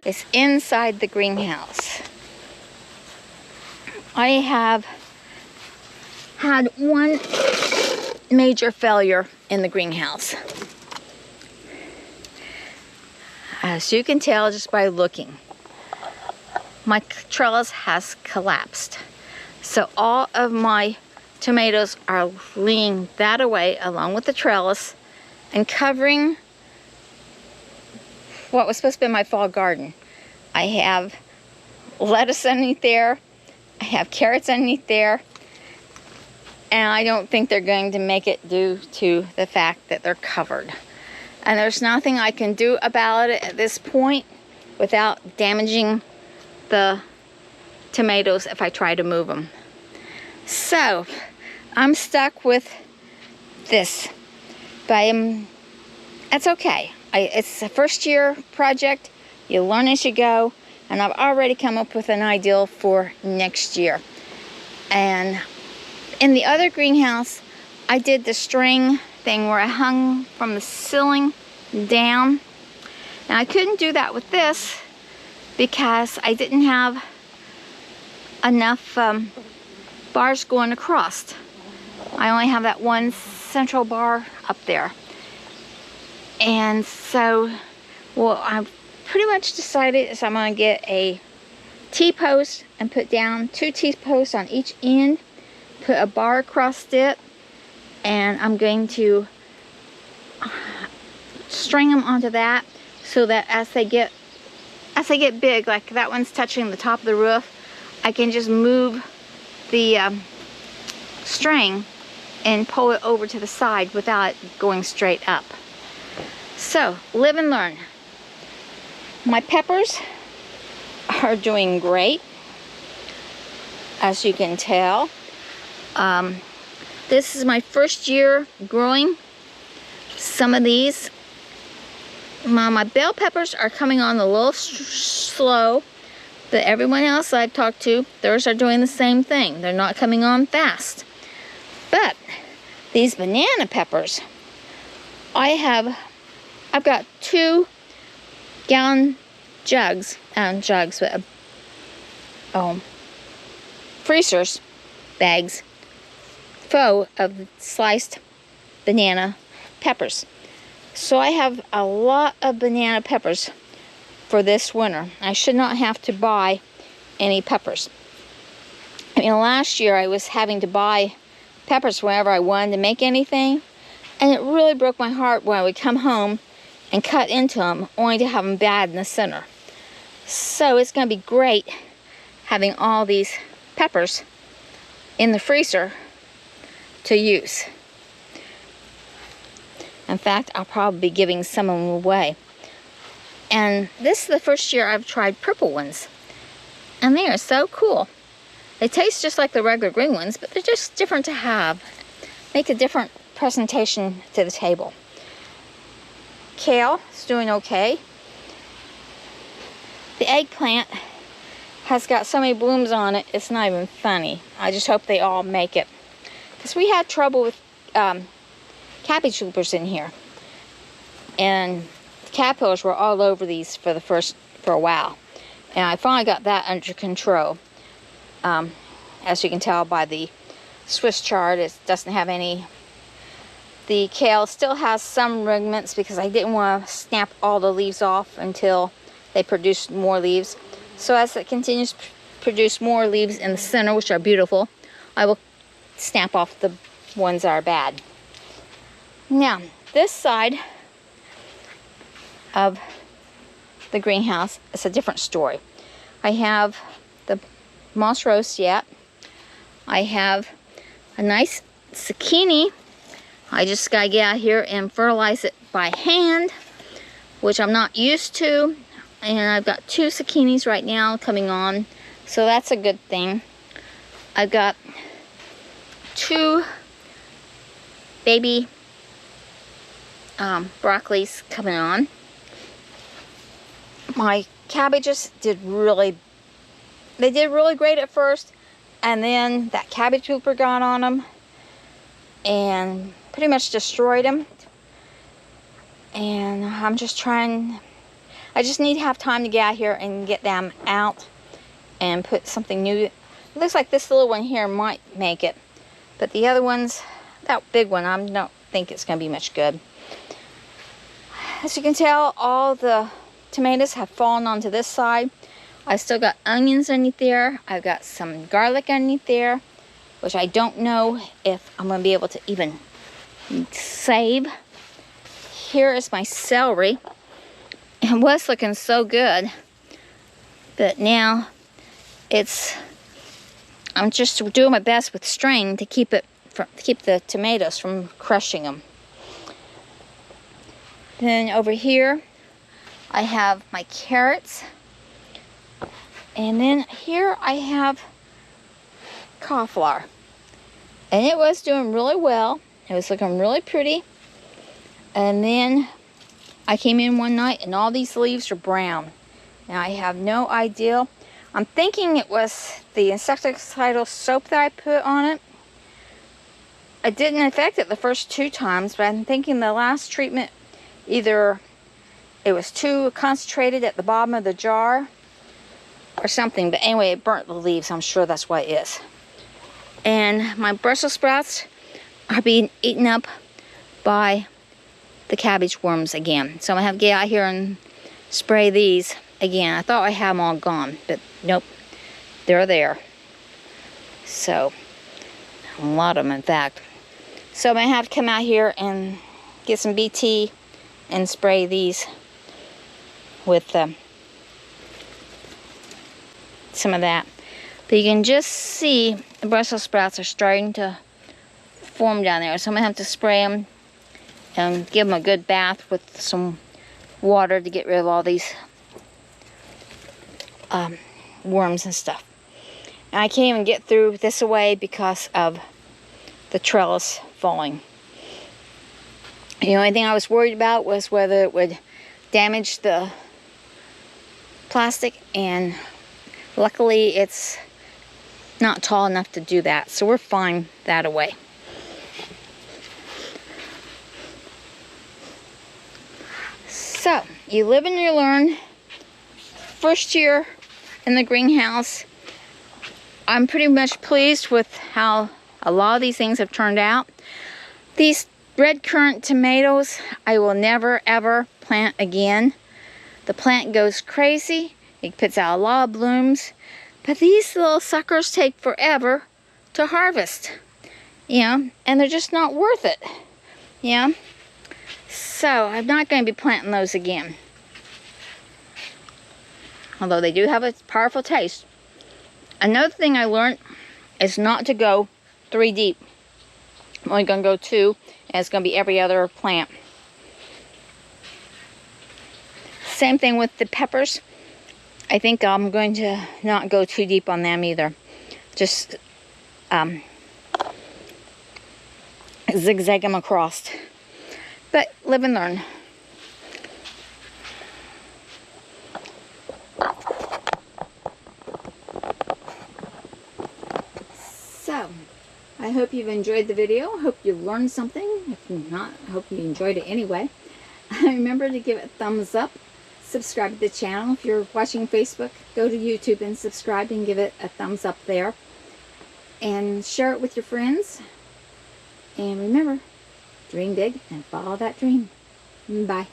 is inside the greenhouse. I have had one major failure in the greenhouse. As you can tell just by looking, my trellis has collapsed. So all of my tomatoes are leaning that away along with the trellis and covering what was supposed to be my fall garden. I have lettuce underneath there, I have carrots underneath there, and I don't think they're going to make it due to the fact that they're covered. And there's nothing I can do about it at this point without damaging the tomatoes if I try to move them. So I'm stuck with this, but that's okay. It's a first year project. You learn as you go, and I've already come up with an idea for next year. And in the other greenhouse, I did the string thing where I hung from the ceiling down. And I couldn't do that with this because I didn't have enough bars going across. I only have that one central bar up there. And so, what I've pretty much decided is I'm going to get a T-post and put down 2 T-posts on each end, put a bar across it, and I'm going to string them onto that so that as they get big, like that one's touching the top of the roof, I can just move the string and pull it over to the side without it going straight up. So, live and learn. My peppers are doing great, as you can tell. This is my first year growing some of these. My bell peppers are coming on a little slow, but everyone else I've talked to, theirs are doing the same thing. They're not coming on fast. But these banana peppers, I've got 2 gallon freezers bags full of sliced banana peppers. So I have a lot of banana peppers for this winter. I should not have to buy any peppers. I mean, last year I was having to buy peppers whenever I wanted to make anything, and it really broke my heart when I would come home and cut into them only to have them bad in the center. So it's going to be great having all these peppers in the freezer to use. In fact, I'll probably be giving some of them away. And this is the first year I've tried purple ones, and they are so cool. They taste just like the regular green ones, but they're just different to have. Make a different presentation to the table. Kale is doing okay. The eggplant has got so many blooms on it, it's not even funny. I just hope they all make it. Because we had trouble with cabbage loopers in here. And the caterpillars were all over these for a while. And I finally got that under control. As you can tell by the Swiss chart, it doesn't have any. The kale still has some remnants because I didn't want to snap all the leaves off until they produce more leaves. So as it continues to produce more leaves in the center, which are beautiful, I will snap off the ones that are bad. Now, this side of the greenhouse is a different story. I have the moss rose yet. I have a nice zucchini. I just gotta get out here and fertilize it by hand, which I'm not used to. And I've got 2 zucchinis right now coming on, so that's a good thing. I've got 2 baby broccolis coming on. My cabbages did really great at first, and then that cabbage hooper got on them and pretty much destroyed them. And I'm just trying. I just need to have time to get out here and get them out and put something new. It looks like this little one here might make it, but the other ones, that big one, I don't think it's going to be much good. As you can tell, all the tomatoes have fallen onto this side. I still got onions underneath there. I've got some garlic underneath there, which I don't know if I'm going to be able to even save. Here is my celery. It was looking so good, but now I'm just doing my best with strain to keep the tomatoes from crushing them. Then over here I have my carrots, and then here I have cauliflower, and it was doing really well. It was looking really pretty. And then I came in one night and all these leaves are brown. Now I have no idea. I'm thinking it was the insecticidal soap that I put on it. It didn't affect it the first 2 times, but I'm thinking the last treatment, either it was too concentrated at the bottom of the jar or something. But anyway, it burnt the leaves. I'm sure that's what it is. And my Brussels sprouts are being eaten up by the cabbage worms again. So I'm going to have to get out here and spray these again. I thought I had them all gone, but nope, they're there. So, a lot of them in fact. So I'm going to have to come out here and get some BT and spray these with some of that. But you can just see the Brussels sprouts are starting to form down there. So I'm going to have to spray them and give them a good bath with some water to get rid of all these worms and stuff. And I can't even get through this away because of the trellis falling. The only thing I was worried about was whether it would damage the plastic, and luckily it's not tall enough to do that, so we're fine that away. So, you live and you learn. First year in the greenhouse. I'm pretty much pleased with how a lot of these things have turned out. These red currant tomatoes, I will never ever plant again. The plant goes crazy. It puts out a lot of blooms. But these little suckers take forever to harvest. And they're just not worth it. So, I'm not going to be planting those again. Although they do have a powerful taste. Another thing I learned is not to go 3 deep. I'm only going to go 2, and it's going to be every other plant. Same thing with the peppers. I think I'm going to not go too deep on them either. Just zigzag them across. But live and learn. So, I hope you've enjoyed the video. I hope you learned something. If not, I hope you enjoyed it anyway. Remember to give it a thumbs up. Subscribe to the channel. If you're watching Facebook, go to YouTube and subscribe and give it a thumbs up there. And share it with your friends. And remember, dream big and follow that dream. Bye.